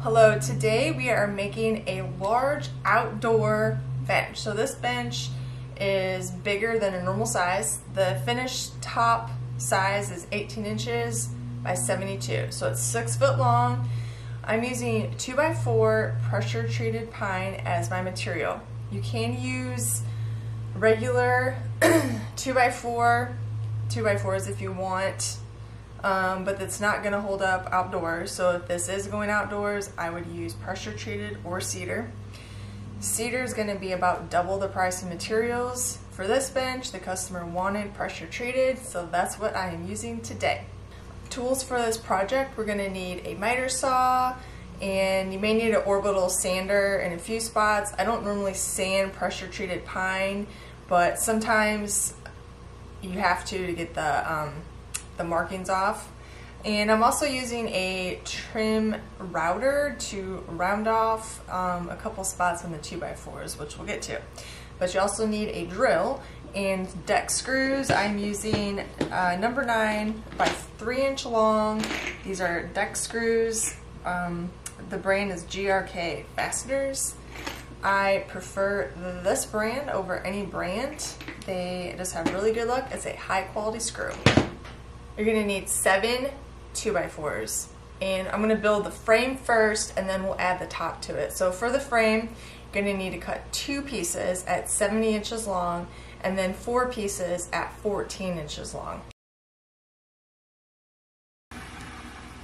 Hello, today we are making a large outdoor bench. So this bench is bigger than a normal size. The finished top size is 18 inches by 72. So it's 6 foot long. I'm using 2x4 pressure treated pine as my material. You can use regular 2x4s if you want. But it's not going to hold up outdoors. So if this is going outdoors, I would use pressure treated or cedar. Cedar is going to be about double the price of materials. For this bench, the customer wanted pressure treated, so that's what I am using today. Tools for this project, we're going to need a miter saw, and you may need an orbital sander in a few spots. I don't normally sand pressure treated pine, but sometimes you have to get the markings off. And I'm also using a trim router to round off a couple spots on the 2x4s, which we'll get to. But you also need a drill and deck screws. I'm using number 9 by 3 inch long. These are deck screws. The brand is GRK Fasteners. I prefer this brand over any brand. They just have really good luck. It's a high quality screw. You're going to need 7 2x4s, and I'm going to build the frame first and then we'll add the top to it. So for the frame, you're going to need to cut 2 pieces at 70 inches long and then 4 pieces at 14 inches long.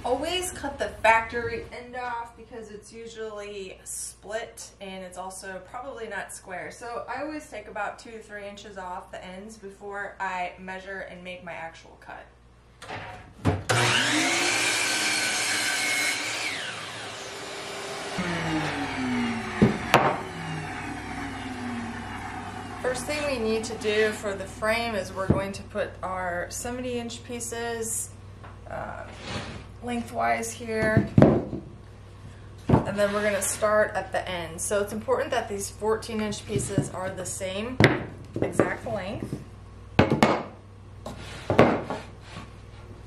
Always cut the factory end off because it's usually split and it's also probably not square. So I always take about 2 to 3 inches off the ends before I measure and make my actual cut. First thing we need to do for the frame is we're going to put our 70-inch pieces lengthwise here, and then we're going to start at the end. So it's important that these 14-inch pieces are the same exact length.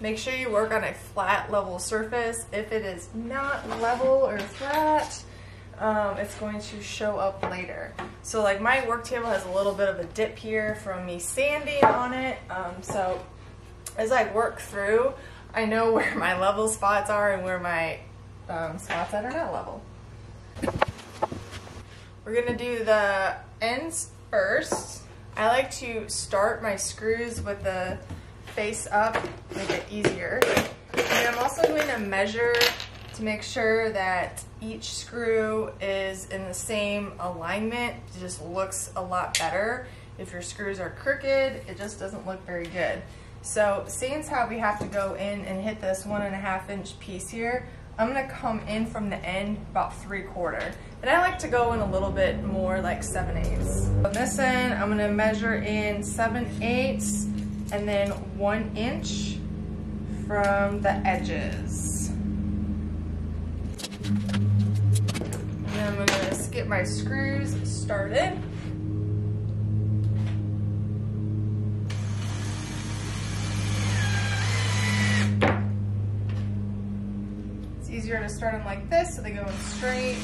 Make sure you work on a flat, level surface. If it is not level or flat, it's going to show up later. So like my work table has a little bit of a dip here from me sanding on it. So as I work through, I know where my level spots are and where my spots that are not level. We're gonna do the ends first. I like to start my screws with the face up, make it easier. And I'm also going to measure to make sure that each screw is in the same alignment. It just looks a lot better. If your screws are crooked, it just doesn't look very good. So seeing how we have to go in and hit this 1.5 inch piece here, I'm going to come in from the end about 3/4. And I like to go in a little bit more, like 7/8. On this end, I'm going to measure in 7/8 and then 1 inch from the edges. And then I'm going to get my screws started. It's easier to start them like this so they go in straight.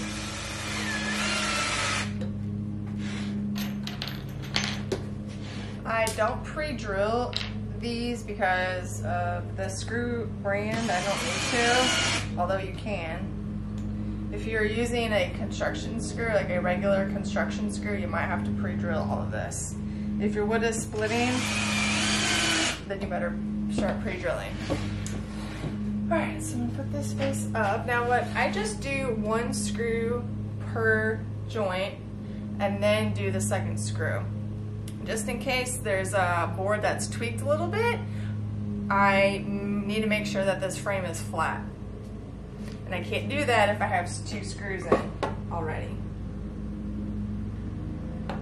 I don't pre-drill these because of the screw brand. I don't need to, although you can. If you're using a construction screw, like a regular construction screw, you might have to pre-drill all of this. If your wood is splitting, then you better start pre-drilling. Alright, so I'm going to put this face up. Now what, I just do 1 screw per joint and then do the 2nd screw. Just in case there's a board that's tweaked a little bit, I need to make sure that this frame is flat. And I can't do that if I have 2 screws in already. So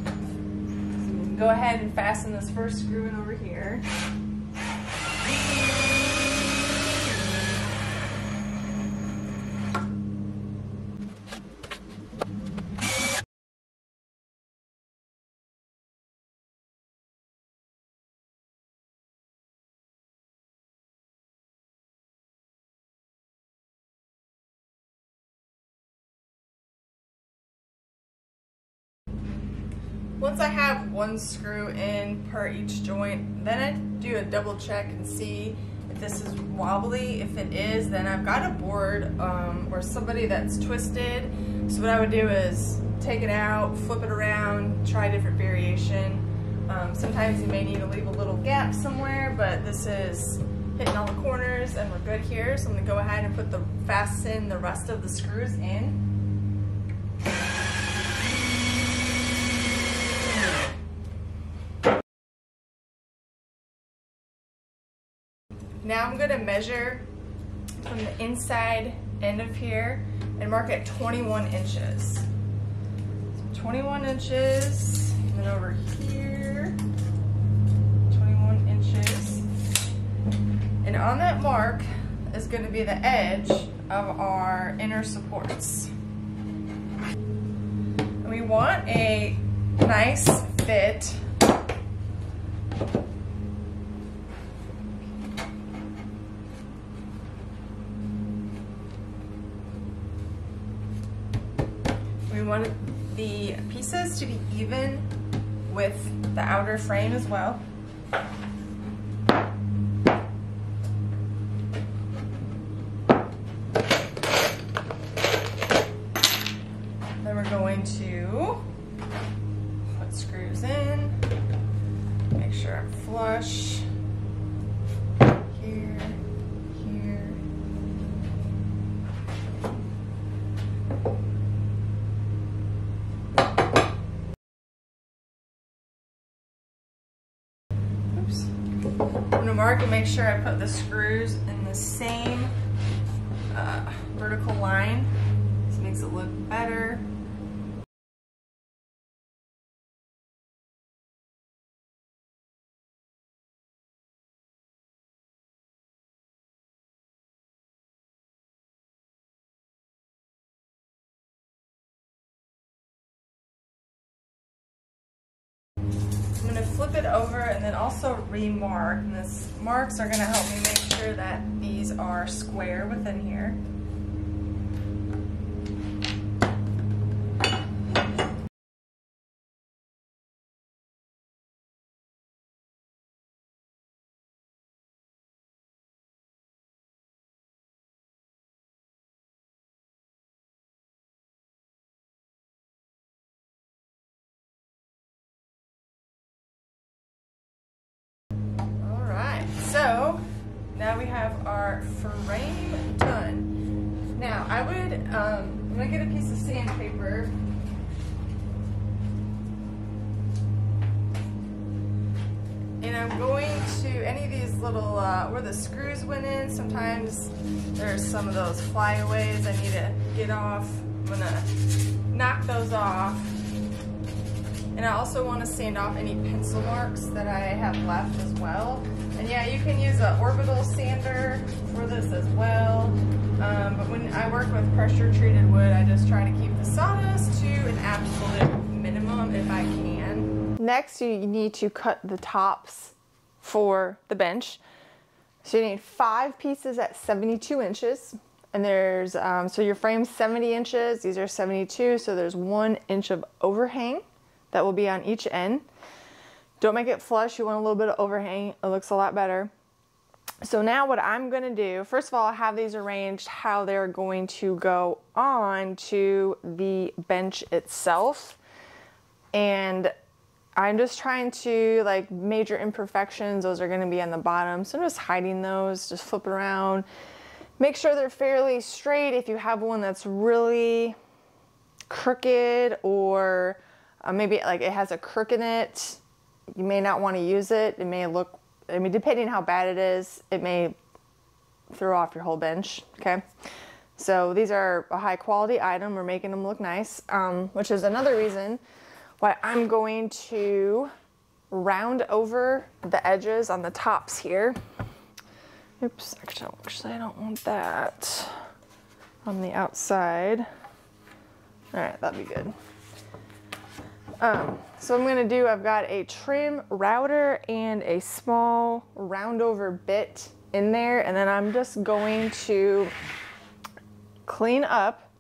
we can go ahead and fasten this first screw in over here. Once I have one screw in per each joint, then I do a double check and see if this is wobbly. If it is, then I've got a board or somebody that's twisted. So what I would do is take it out, flip it around, try a different variation. Sometimes you may need to leave a little gap somewhere, but this is hitting all the corners and we're good here. So I'm gonna go ahead and fasten the rest of the screws in. Now I'm going to measure from the inside end of here and mark at 21 inches. So 21 inches, and then over here, 21 inches. And on that mark is going to be the edge of our inner supports. And we want a nice fit. We want the pieces to be even with the outer frame as well. Then we're going to put screws in, make sure I'm flush. Here, here. I'm going to mark and make sure I put the screws in the same vertical line. This makes it look better. I'm going to flip it over and then also remark. And these marks are going to help me make sure that these are square within here. So now we have our frame done. Now I would, I'm gonna get a piece of sandpaper. And I'm going to, any of these little, where the screws went in, sometimes there's some of those flyaways I need to get off. I'm gonna knock those off. And I also want to sand off any pencil marks that I have left as well. And yeah, you can use an orbital sander for this as well. But when I work with pressure treated wood, I just try to keep the sawdust to an absolute minimum if I can. Next, you need to cut the tops for the bench. So you need 5 pieces at 72 inches. And there's, so your frame's 70 inches, these are 72, so there's 1 inch of overhang that will be on each end. Don't make it flush, you want a little bit of overhang, it looks a lot better. So now what I'm gonna do, first of all, I have these arranged how they're going to go on to the bench itself. And I'm just trying to, like, major imperfections, those are gonna be on the bottom. So I'm just hiding those, just flip it around. Make sure they're fairly straight. If you have one that's really crooked or maybe like it has a crook in it, you may not want to use it. It may look, I mean, depending on how bad it is, it may throw off your whole bench, okay? So these are a high quality item. We're making them look nice, which is another reason why I'm going to round over the edges on the tops here. Oops, actually I don't want that on the outside. All right, that'd be good. So I'm gonna do, I've got a trim router and a small round over bit in there, and then I'm just going to clean up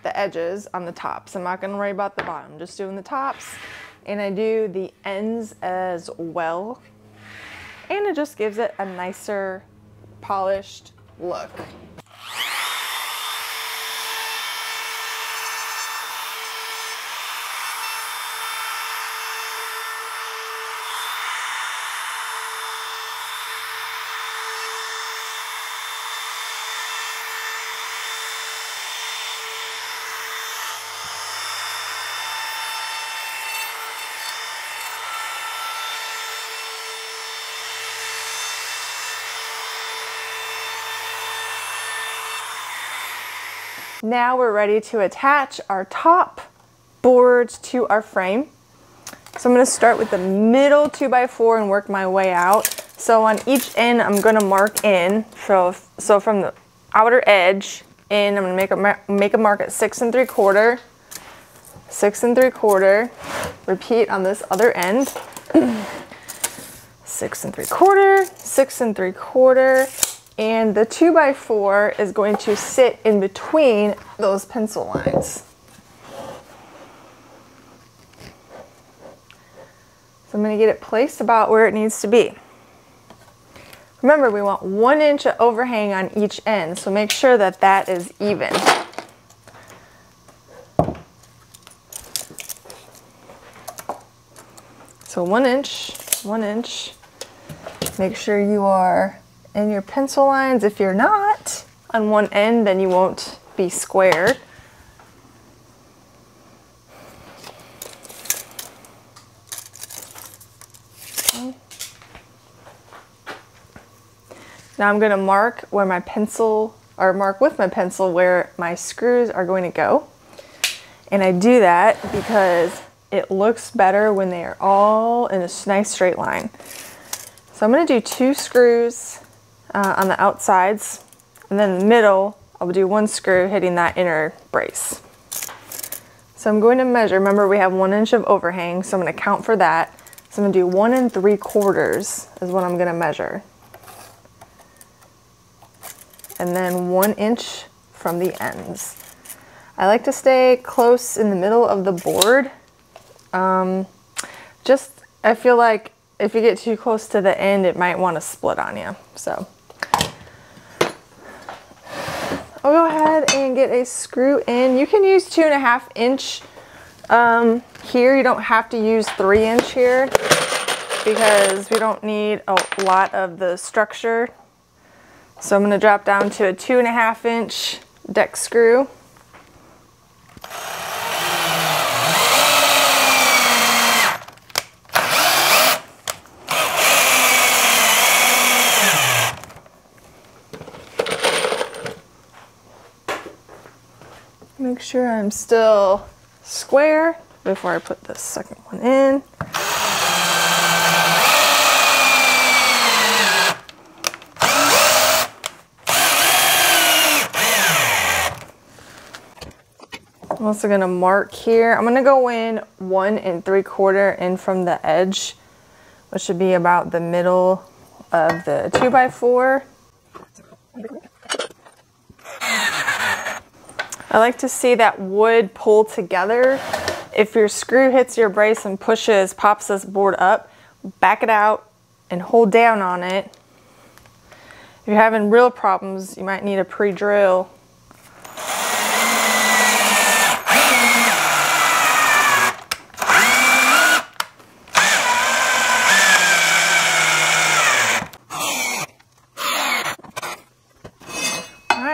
the edges on the tops. I'm not gonna worry about the bottom, just doing the tops. and I do the ends as well. And it just gives it a nicer, polished look. Now we're ready to attach our top boards to our frame. So I'm going to start with the middle 2x4 and work my way out. So on each end I'm going to mark in. So from the outer edge in, I'm going to make a mark at 6 3/4, 6 3/4. Repeat on this other end. 6 3/4, 6 3/4. And the 2x4 is going to sit in between those pencil lines. So I'm going to get it placed about where it needs to be. Remember, we want 1 inch of overhang on each end, so make sure that that is even. So 1 inch, 1 inch. Make sure you are in your pencil lines. If you're not on one end, then you won't be squared. Okay. Now I'm going to mark where my pencil, or mark with my pencil where my screws are going to go. And I do that because it looks better when they are all in a nice straight line. So I'm going to do 2 screws on the outsides, and then in the middle I'll do 1 screw hitting that inner brace. So I'm going to measure, remember we have 1 inch of overhang, so I'm going to count for that. So I'm going to do 1 3/4 is what I'm going to measure. And then 1 inch from the ends. I like to stay close in the middle of the board. I feel like if you get too close to the end, it might want to split on you. So I'll go ahead and get a screw in. You can use 2.5 inch here. You don't have to use 3 inch here because we don't need a lot of the structure. So I'm going to drop down to a 2.5 inch deck screw. Make sure I'm still square before I put the second one in. I'm also going to mark here. I'm going to go in 1 3/4 in from the edge, which should be about the middle of the 2x4. I like to see that wood pull together. If your screw hits your brace and pushes, pops this board up, back it out and hold down on it. If you're having real problems, you might need a pre-drill.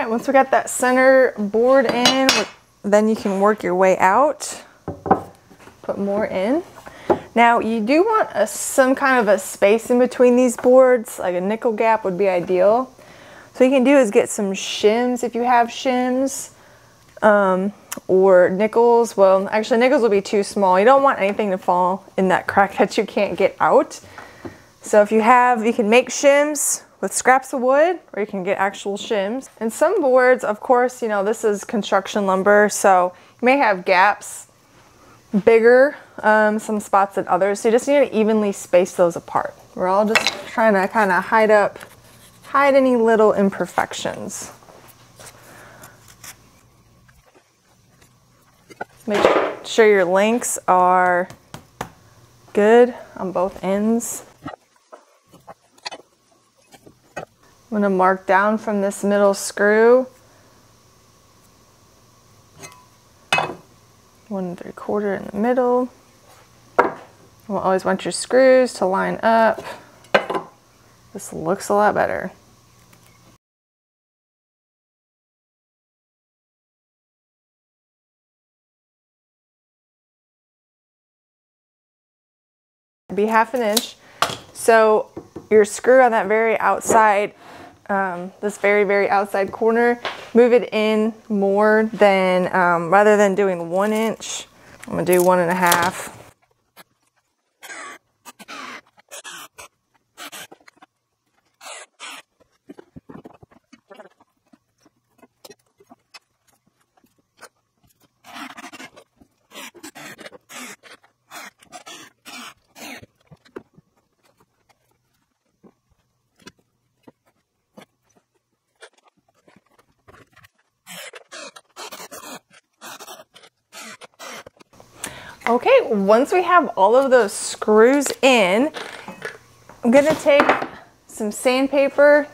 Once we got that center board in, then you can work your way out. Put more in. Now you do want some kind of a space in between these boards, like a nickel gap would be ideal. So what you can do is get some shims if you have shims, or nickels. Well, actually nickels will be too small. You don't want anything to fall in that crack that you can't get out. So if you have, you can make shims with scraps of wood, or you can get actual shims. And some boards, of course, you know, this is construction lumber, so you may have gaps bigger, some spots than others. So you just need to evenly space those apart. We're all just trying to kind of hide any little imperfections. Make sure your lengths are good on both ends. I'm going to mark down from this middle screw 1 3/4 in the middle. You'll always want your screws to line up. This looks a lot better. Be 1/2 inch. So your screw on that very outside, this very outside corner, move it in more than, rather than doing 1 inch, I'm gonna do 1 1/2. Okay, once we have all of those screws in, I'm gonna take some sandpaper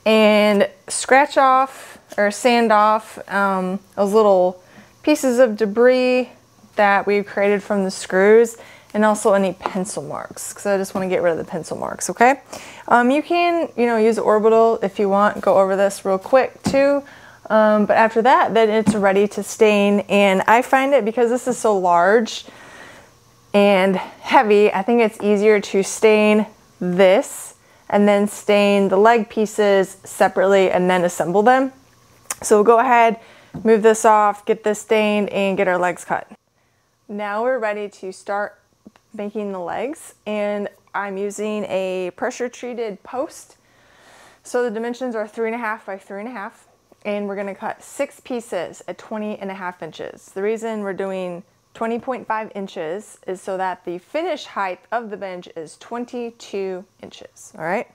and scratch off or sand off those little pieces of debris that we've created from the screws, and also any pencil marks, because I just want to get rid of the pencil marks. Okay, you can, use orbital if you want. Go over this real quick too. But after that, then it's ready to stain. And I find it, because this is so large and heavy, I think it's easier to stain this and then stain the leg pieces separately and then assemble them. So we'll go ahead, move this off, get this stained, and get our legs cut. Now we're ready to start making the legs, and I'm using a pressure treated post. So the dimensions are 3.5 by 3.5. And we're gonna cut 6 pieces at 20.5 inches. The reason we're doing 20.5 inches is so that the finish height of the bench is 22 inches, all right?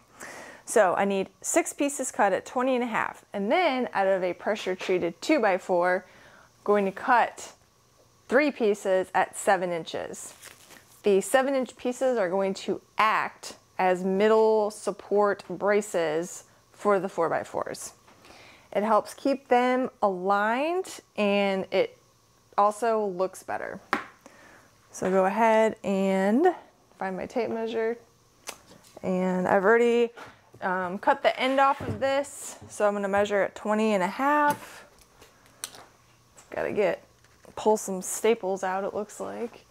So I need 6 pieces cut at 20.5. And then out of a pressure treated 2x4, I'm going to cut 3 pieces at 7 inches. The 7-inch pieces are going to act as middle support braces for the 4x4s. It helps keep them aligned, and it also looks better. So go ahead and find my tape measure. And I've already cut the end off of this, so I'm gonna measure at 20.5. Gotta pull some staples out, it looks like.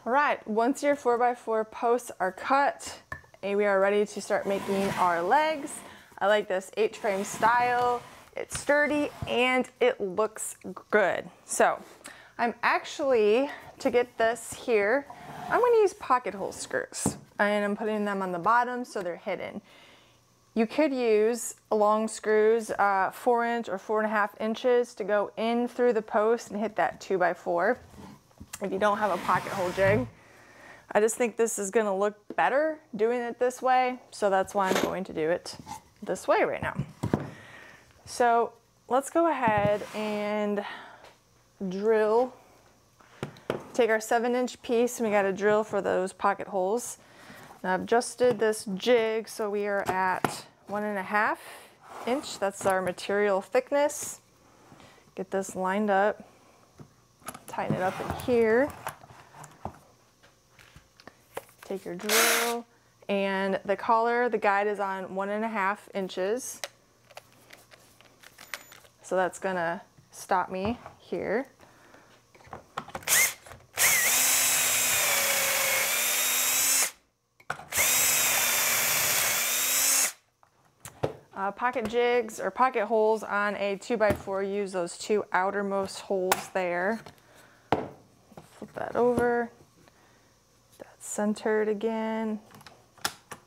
All right, once your 4x4 posts are cut, we are ready to start making our legs. I like this H-frame style. It's sturdy and it looks good. So I'm actually, to get this here, I'm gonna use pocket hole screws, and I'm putting them on the bottom so they're hidden. You could use long screws, 4-inch or 4.5 inches, to go in through the post and hit that 2x4. If you don't have a pocket hole jig. I just think this is gonna look better doing it this way, so that's why I'm going to do it this way right now. So let's go ahead and drill. Take our 7-inch piece, and we got to drill for those pocket holes. Now I've adjusted this jig so we are at 1.5 inch. That's our material thickness. Get this lined up. Tighten it up in here. Take your drill, and the collar, the guide is on 1.5 inches. So that's gonna stop me here. pocket jigs or pocket holes on a 2x4. Use those two outermost holes there. Flip that over. That's centered again.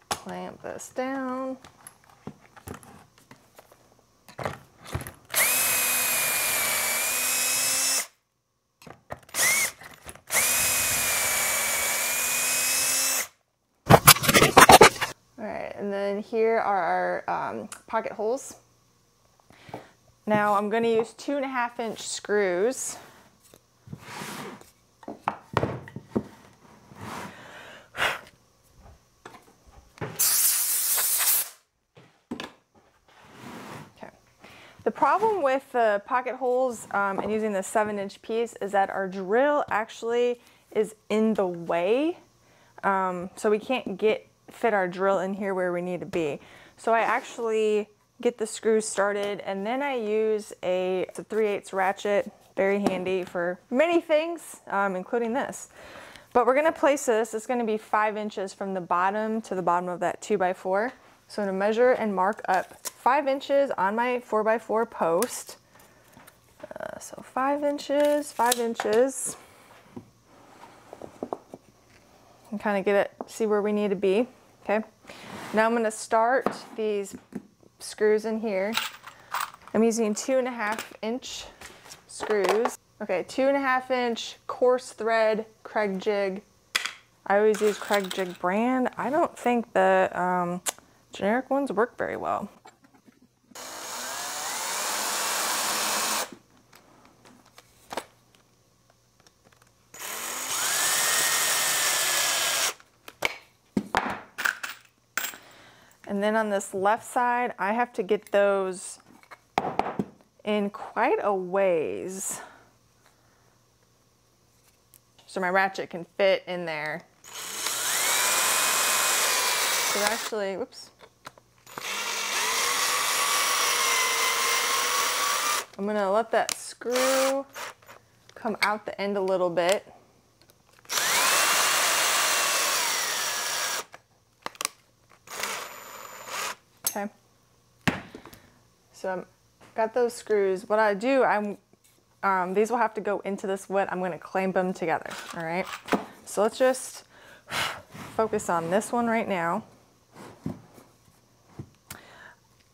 Clamp this down. Alright, and then here are our pocket holes. Now I'm going to use 2.5-inch screws. Okay. The problem with the pocket holes and using the 7-inch piece is that our drill actually is in the way, so we can't fit our drill in here where we need to be. So I actually get the screws started, and then I use a 3/8 ratchet, very handy for many things, including this. But we're going to place this. It's going to be 5 inches from the bottom to the bottom of that 2x4. So I'm going to measure and mark up 5 inches on my 4x4 post. So 5 inches, 5 inches. And kind of get it, see where we need to be. Okay. Now I'm going to start these screws in here. I'm using 2.5-inch screws. Okay, 2.5-inch coarse thread Kreg jig. I always use Kreg jig brand. I don't think the generic ones work very well. And then on this left side, I have to get those in quite a ways so my ratchet can fit in there. So actually, whoops. I'm gonna let that screw come out the end a little bit. Okay. So I've got those screws. What I do, these will have to go into this wood. I'm gonna clamp them together, all right? So let's just focus on this one right now.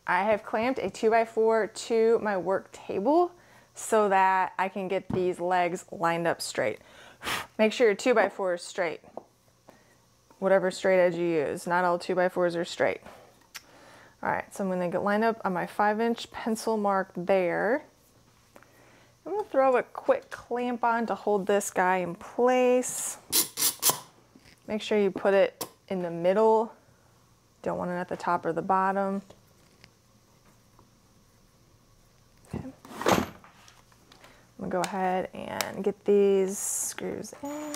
I have clamped a 2x4 to my work table so that I can get these legs lined up straight. Make sure your 2x4 is straight. Whatever straight edge you use. Not all 2x4s are straight. All right, so I'm gonna get lined up on my 5-inch pencil mark there. I'm gonna throw a quick clamp on to hold this guy in place. Make sure you put it in the middle. Don't want it at the top or the bottom. Okay. I'm gonna go ahead and get these screws in.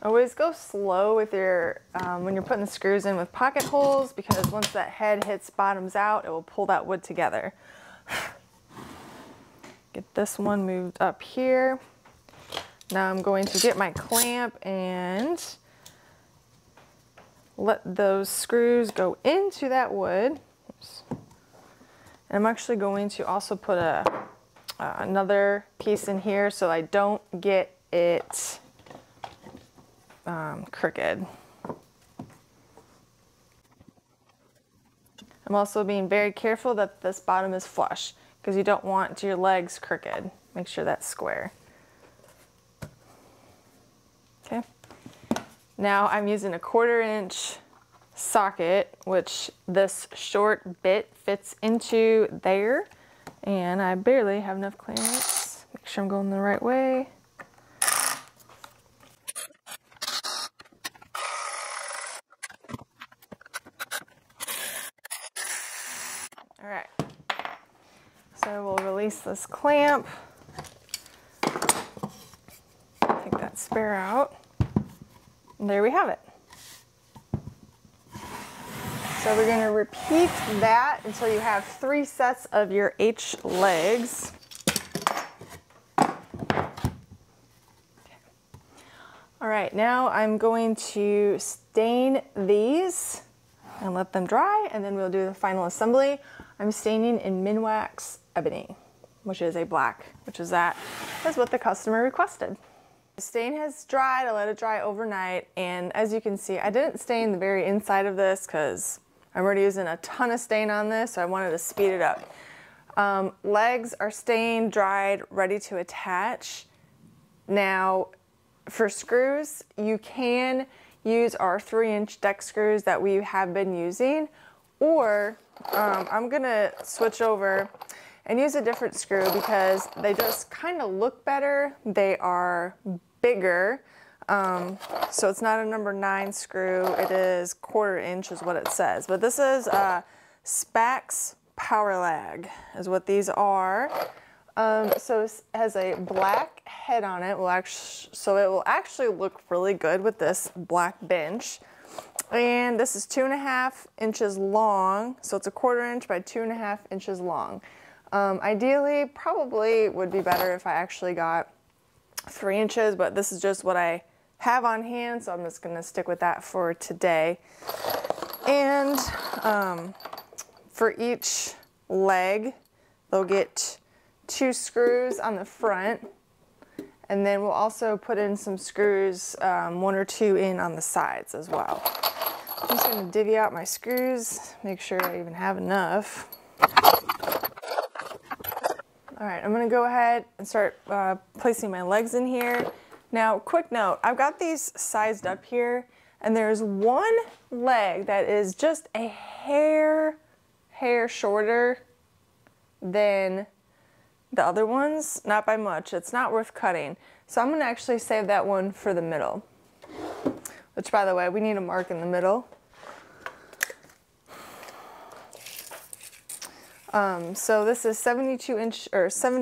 Always go slow with your, when you're putting the screws in with pocket holes, because once that head hits bottoms out, it will pull that wood together. Get this one moved up here. Now I'm going to get my clamp and let those screws go into that wood. Oops. And I'm actually going to also put another piece in here so I don't get it crooked. I'm also being very careful that this bottom is flush because you don't want your legs crooked. Make sure that's square. Okay. Now I'm using a 1/4-inch socket, which this short bit fits into there, and I barely have enough clearance. Make sure I'm going the right way. All right, so we'll release this clamp. Take that spare out. And there we have it. So So we're going to repeat that until you have 3 sets of your H legs. All right, now I'm going to stain these and let them dry, and then we'll do the final assembly. I'm staining in Minwax Ebony, which is a black, that's what the customer requested. The stain has dried. I let it dry overnight, and as you can see, I didn't stain the very inside of this because I'm already using a ton of stain on this, so I wanted to speed it up. Legs are stained, dried, ready to attach. Now, for screws, you can use our 3-inch deck screws that we have been using, or I'm gonna switch over and use a different screw because they just kind of look better. They are bigger, so it's not a number 9 screw. It is 1/4 inch is what it says, but this is Spax Power Lag is what these are. So it has a black head on it, so it will actually look really good with this black bench. And this is 2.5 inches long, so it's a 1/4 inch by 2.5 inches long. Ideally, probably would be better if I actually got 3 inches, but this is just what I have on hand, so I'm just gonna stick with that for today. And for each leg, they'll get 2 screws on the front, and then we'll also put in some screws, 1 or 2 in on the sides as well. I'm just going to divvy out my screws, make sure I even have enough. All right, I'm going to go ahead and start placing my legs in here. Now, quick note, I've got these sized up here, and there's one leg that is just a hair shorter than the other ones, not by much. It's not worth cutting. So I'm going to actually save that one for the middle, which, by the way, we need a mark in the middle. So this is 70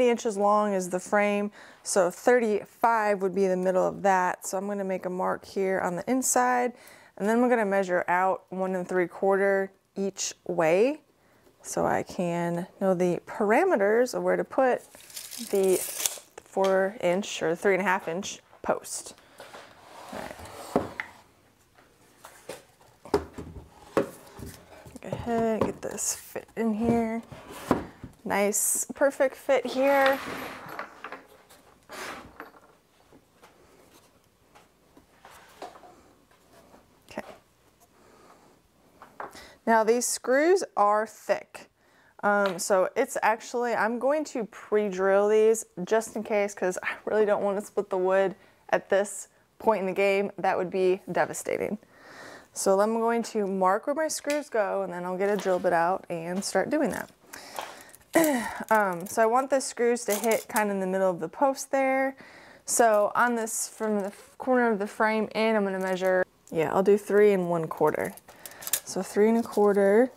inches long is the frame. So 35 would be the middle of that. So I'm going to make a mark here on the inside, and then we're going to measure out 1 3/4 each way, so I can know the parameters of where to put the 4-inch or 3.5 inch post. All right. Go ahead and get this fit in here. Nice, perfect fit here. Now these screws are thick, so it's actually, I'm going to pre-drill these just in case, because I really don't want to split the wood at this point in the game. That would be devastating. So I'm going to mark where my screws go, and then I'll get a drill bit out and start doing that. So I want the screws to hit kind of in the middle of the post there. So on this, from the corner of the frame in, I'm going to measure, yeah, I'll do 3 1/4. So 3 1/4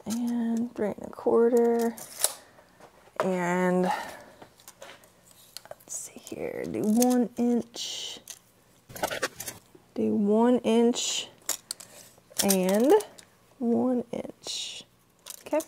and 3 1/4, and let's see here, do 1 inch, do 1 inch and 1 inch. Okay.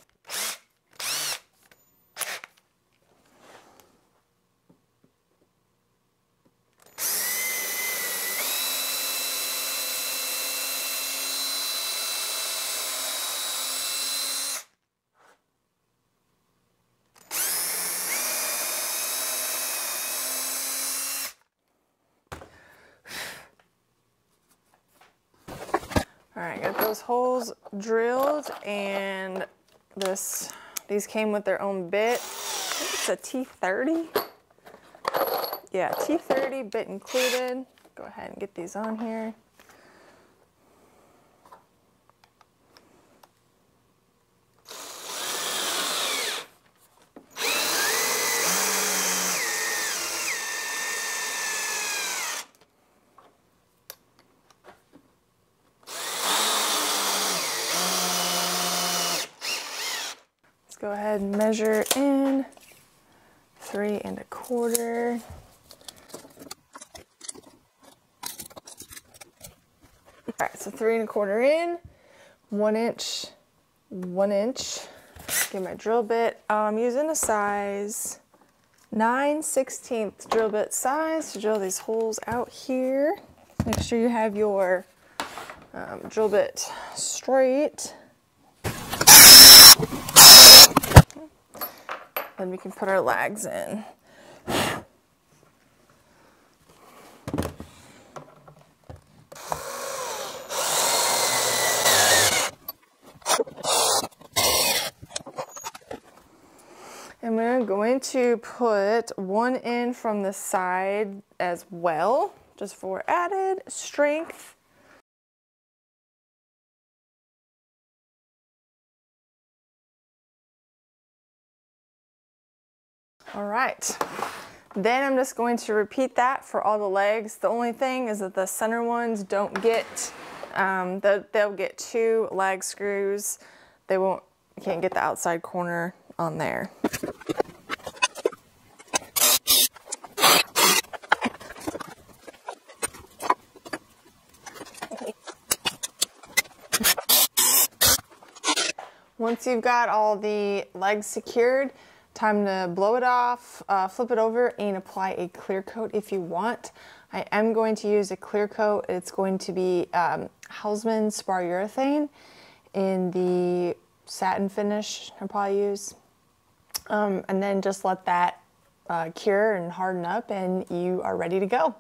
All right, got those holes drilled, and these came with their own bit. I think it's a T30. Yeah, T30 bit included. Go ahead and get these on here. Go ahead and measure in 3 1/4. right, so 3 1/4 in, 1 inch, 1 inch. Get my drill bit. I'm using a size 9/16 drill bit size to drill these holes out here. Make sure you have your drill bit straight. Then we can put our lags in. And we're going to put 1 in from the side as well, just for added strength. All right, then I'm just going to repeat that for all the legs. The only thing is that the center ones don't get, they'll get 2 lag screws. You can't get the outside corner on there. Once you've got all the legs secured, time to blow it off, flip it over, and apply a clear coat if you want. I am going to use a clear coat. It's going to be Houseman spar urethane in the satin finish I'll probably use. And then just let that cure and harden up, and you are ready to go.